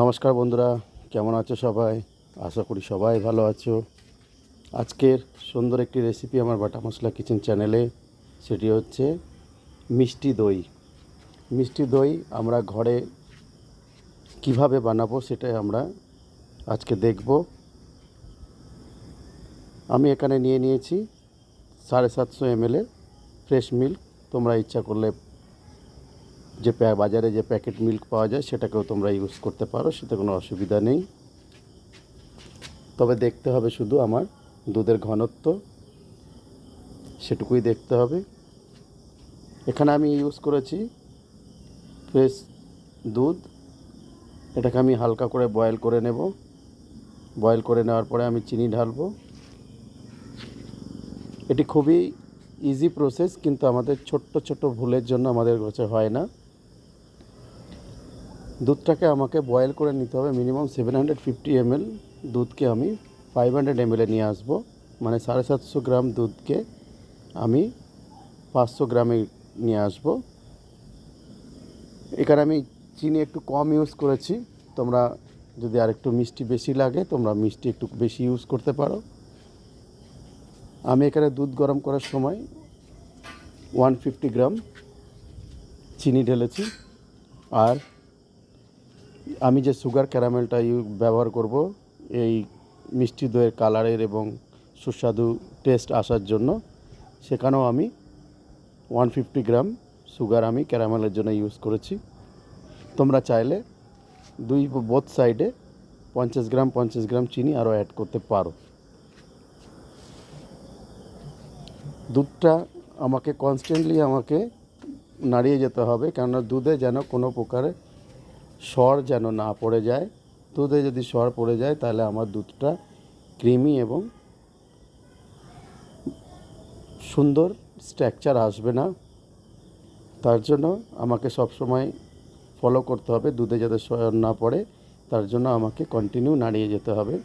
নমস্কার বন্ধুরা, কেমন আছো সবাই? আশা করি সবাই ভালো আছো। আজকের সুন্দর একটি রেসিপি আমার বাটামশলা কিচেন চ্যানেলে, সেটি হচ্ছে মিষ্টি দই। মিষ্টি দই আমরা ঘরে কিভাবে বানাবো সেটাই আমরা আজকে দেখব। আমি এখানে নিয়ে নিয়েছি 750 ml ফ্রেশ মিল্ক। তোমরা ইচ্ছা করলে যে বাজারে যে প্যাকেট মিল্ক পাওয়া যায় সেটাকেও তোমরা ইউজ করতে পারো, সেটা কোনো অসুবিধা নেই। তবে দেখতে হবে শুধু আমার দুধের ঘনত্ব, সেটুকুই দেখতে হবে। এখানে আমি ইউজ করেছি ফ্রেশ দুধ। এটাকে আমি হালকা করে বয়েল করে নেব। বয়েল করে নেওয়ার পরে আমি চিনি ঢালবো। এটি খুবই ইজি প্রসেস, কিন্তু আমাদের ছোট্ট ছোট ভুলের জন্য আমাদের কাছে হয় না। দুধটাকে আমাকে বয়েল করে নিতে হবে। মিনিমাম 750 ml দুধকে আমি 500 ml নিয়ে আসবো। মানে 750 গ্রাম দুধকে আমি 500 গ্রামে নিয়ে আসবো। এখানে আমি চিনি একটু কম ইউজ করেছি। তোমরা যদি আরেকটু মিষ্টি বেশি লাগে তোমরা মিষ্টি একটু বেশি ইউজ করতে পারো। আমি এখানে দুধ গরম করার সময় 150 গ্রাম চিনি ঢেলেছি। আর আমি যে সুগার ক্যারামেলটা ব্যবহার করব এই মিষ্টি দইয়ের কালারের এবং সুস্বাদু টেস্ট আসার জন্য, সেখানেও আমি 150 গ্রাম সুগার আমি ক্যারামেলের জন্য ইউজ করেছি। তোমরা চাইলে বোথ সাইডে 50 গ্রাম চিনি আরও অ্যাড করতে পারো। দুধটা আমাকে কনস্ট্যান্টলি নাড়িয়ে যেতে হবে, কেননা দুধে যেন কোনো প্রকারে সর যেন না পড়ে যায়। দুধে যদি সর পড়ে যায় তাহলে আমার দুধটা ক্রিমি এবং সুন্দর স্ট্রাকচার আসবে না। তার জন্য আমাকে সবসময় ফলো করতে হবে দুধে যাতে সর না পড়ে। তার জন্য আমাকে কন্টিনিউ নাড়িয়ে যেতে হবে।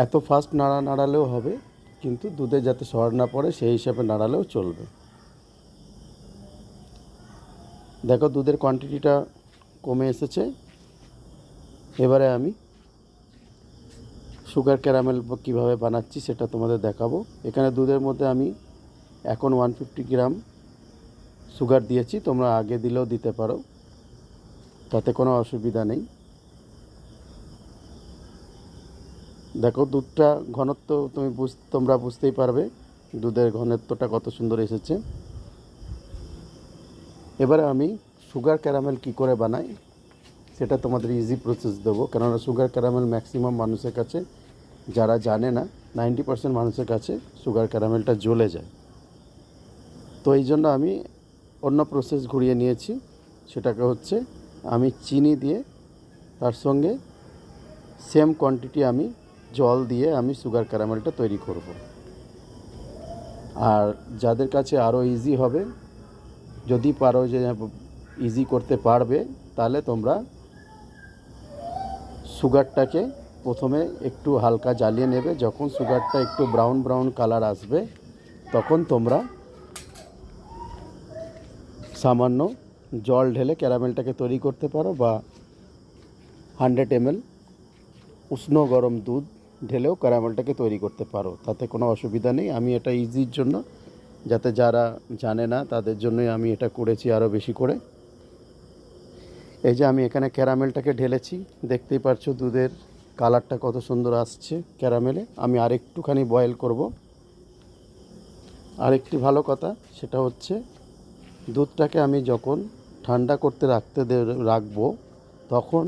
এত ফাস্ট নাড়ালেও হবে, কিন্তু দুধে যাতে সর না পড়ে সেই হিসাবে নাড়ালেও চলবে। দেখো দুধের কোয়ান্টিটিটা কমে এসেছে। এবারে আমি সুগার ক্যারামেল কীভাবে বানাচ্ছি সেটা তোমাদের দেখাবো। এখানে দুধের মধ্যে আমি এখন 150 গ্রাম সুগার দিয়েছি। তোমরা আগে দিলেও দিতে পারো, তাতে কোনো অসুবিধা নেই। দেখো দুধটা ঘনত্ব তোমরা বুঝতেই পারবে দুধের ঘনত্বটা কত সুন্দর এসেছে। এবারে আমি সুগার ক্যারামেল কী করে বানাই সেটা তোমাদের ইজি প্রসেস দেবো, কেননা সুগার ক্যারামেল ম্যাক্সিমাম মানুষের কাছে, যারা জানে না 90% মানুষের কাছে সুগার ক্যারামেলটা জ্বলে যায়। তো এই জন্য আমি অন্য প্রসেস ঘুরিয়ে নিয়েছি। সেটাকে হচ্ছে আমি চিনি দিয়ে তার সঙ্গে সেম কোয়ান্টিটি আমি জল দিয়ে আমি সুগার ক্যারামেলটা তৈরি করব। আর যাদের কাছে আরও ইজি হবে, যদি পারো যে ইজি করতে পারবে, তাহলে তোমরা সুগারটাকে প্রথমে একটু হালকা জ্বালিয়ে নেবে। যখন সুগারটা একটু ব্রাউন কালার আসবে তখন তোমরা সামান্য জল ঢেলে ক্যারামেলটাকে তৈরি করতে পারো, বা 100 ml উষ্ণ গরম দুধ ঢেলেও ক্যারামেলটাকে তৈরি করতে পারো, তাতে কোনো অসুবিধা নেই। আমি এটা ইজির জন্য, যাতে যারা জানে না তাদের জন্যই আমি এটা করেছি আরও বেশি করে। এই যে আমি এখানে ক্যারামেলটাকে ঢেলেছি, দেখতেই পাচ্ছ দুধের কালারটা কত সুন্দর আসছে ক্যারামেলে। আমি আরেকটুখানি বয়েল করব। আরেকটি ভালো কথা সেটা হচ্ছে দুধটাকে আমি যখন ঠান্ডা করতে রাখবো তখন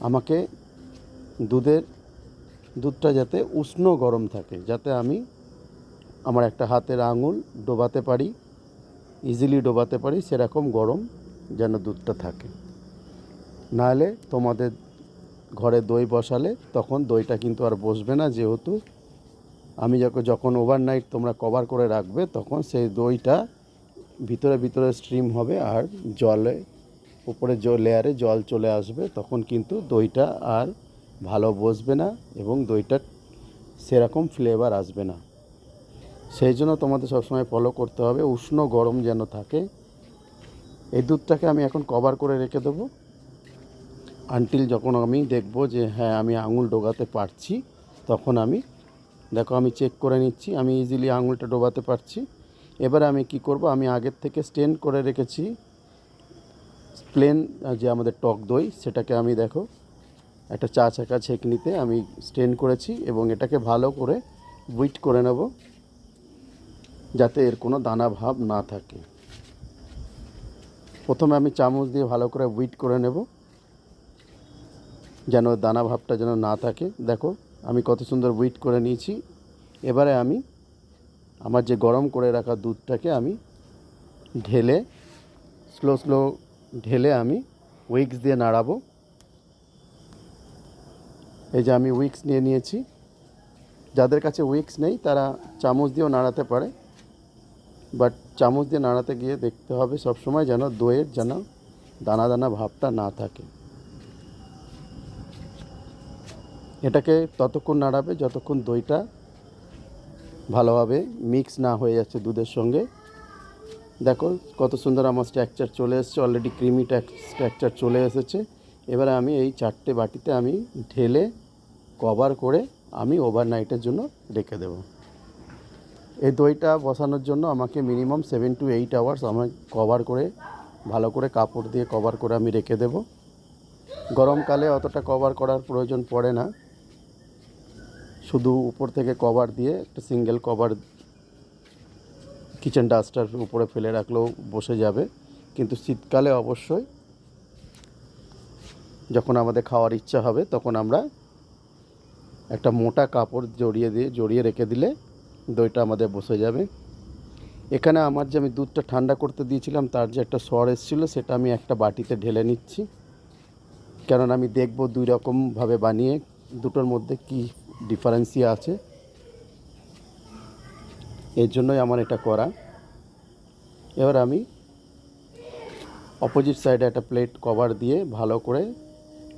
আমাকে দুধটা যাতে উষ্ণ গরম থাকে, যাতে আমি আমার একটা হাতের আঙুল ডোবাতে পারি, ইজিলি ডোবাতে পারি, সেরকম গরম যেন দুধটা থাকে। নাহলে তোমাদের ঘরে দই বসালে তখন দইটা কিন্তু আর বসবে না, যেহেতু আমি যখন ওভারনাইট তোমরা কভার করে রাখবে তখন সেই দইটা ভিতরে স্ট্রিম হবে আর জলে উপরে লেয়ারে জল চলে আসবে, তখন কিন্তু দইটা আর ভালো বসবে না এবং দইটা সেরকম ফ্লেভার আসবে না। সেই জন্য তোমাদের সবসময় ফলো করতে হবে উষ্ণ গরম যেন থাকে। এই দুধটাকে আমি এখন কভার করে রেখে দেবো। আনটিল যখন আমি দেখব যে হ্যাঁ আমি আঙুল ডোবাতে পারছি, তখন আমি দেখো আমি চেক করে নিচ্ছি, আমি ইজিলি আঙুলটা ডোবাতে পারছি। এবারে আমি কি করব, আমি আগের থেকে স্টেন করে রেখেছি প্লেন যে আমাদের টক দই, সেটাকে আমি দেখো একটা চা চাকা ছেঁকনিতে আমি স্টেন করেছি এবং এটাকে ভালো করে হুইট করে নেব, যাতে এর কোনো দানা ভাব না থাকে। প্রথমে আমি চামচ দিয়ে ভালো করে হুইট করে নেব, যেন দানা ভাবটা যেন না থাকে। দেখো আমি কত সুন্দর হুইট করে নিয়েছি। এবারে আমি আমার যে গরম করে রাখা দুধটাকে আমি ঢেলে স্লো ঢেলে আমি উইক্স দিয়ে নাড়াবো। এই যে আমি উইক্স নিয়ে নিয়েছি। যাদের কাছে উইক্স নেই তারা চামচ দিয়েও নাড়াতে পারে, বাট চামচ দিয়ে নাড়াতে গিয়ে দেখতে হবে সবসময় যেন দইয়ের যেন দানা দানা ভাবটা না থাকে। এটাকে ততক্ষণ নাড়াবে যতক্ষণ দইটা ভালোভাবে মিক্স না হয়ে যাচ্ছে দুধের সঙ্গে। দেখো কত সুন্দর আমার স্ট্রাকচার চলে এসেছে, অলরেডি ক্রিমি স্ট্রাকচার চলে এসেছে। এবারে আমি এই 4টে বাটিতে আমি ঢেলে কভার করে আমি ওভারনাইটের জন্য রেখে দেব। এই দইটা বসানোর জন্য আমাকে মিনিমাম 7 to 8 আওয়ার্স আমি কভার করে ভালো করে কাপড় দিয়ে কভার করে আমি রেখে দেব। গরমকালে অতটা কভার করার প্রয়োজন পড়ে না, শুধু উপর থেকে কভার দিয়ে একটা সিঙ্গেল কভার কিচেন ডাস্টার উপরে ফেলে রাখলেও বসে যাবে। কিন্তু শীতকালে অবশ্যই যখন আমাদের খাওয়ার ইচ্ছা হবে তখন আমরা একটা মোটা কাপড় জড়িয়ে রেখে দিলে দইটা আমাদের বসে যাবে। এখানে আমার যে আমি দুধটা ঠান্ডা করতে দিয়েছিলাম তার যে একটা সর এসেছিলো, সেটা আমি একটা বাটিতে ঢেলে নিচ্ছি, কারণ আমি দেখব দুই রকমভাবে বানিয়ে দুটোর মধ্যে কি ডিফারেন্সিয়া আছে, এর জন্যই আমার এটা করা। এবার আমি অপোজিট সাইডে একটা প্লেট কভার দিয়ে ভালো করে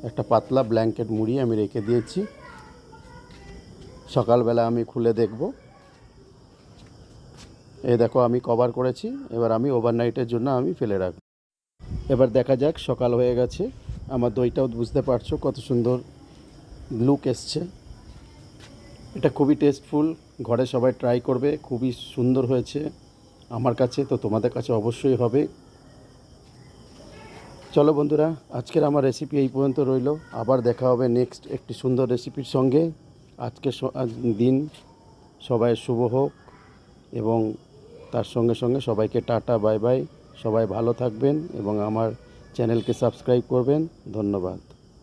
একটা পাতলা ব্ল্যাঙ্কেট মুড়িয়ে আমি রেখে দিয়েছি। সকালবেলা আমি খুলে দেখব। এই দেখো আমি কভার করেছি, এবার আমি ওভারনাইটের জন্য আমি ফেলে রাখব। এবার দেখা যাক, সকাল হয়ে গেছে, আমার দইটাও বুঝতে পারছো কত সুন্দর লুক এসছে। এটা খুবই টেস্টফুল, ঘরে সবাই ট্রাই করবে, খুবই সুন্দর হয়েছে আমার কাছে, তো তোমাদের কাছে অবশ্যই হবে। চলো বন্ধুরা, আজকের আমার রেসিপি এই পর্যন্ত রইল। আবার দেখা হবে নেক্সট একটি সুন্দর রেসিপির সঙ্গে। আজকের দিন সবাই শুভ হোক এবং তার সঙ্গে সঙ্গে সবাইকে টাটা বাই বাই। সবাই ভালো থাকবেন এবং আমার চ্যানেলকে সাবস্ক্রাইব করবেন। ধন্যবাদ।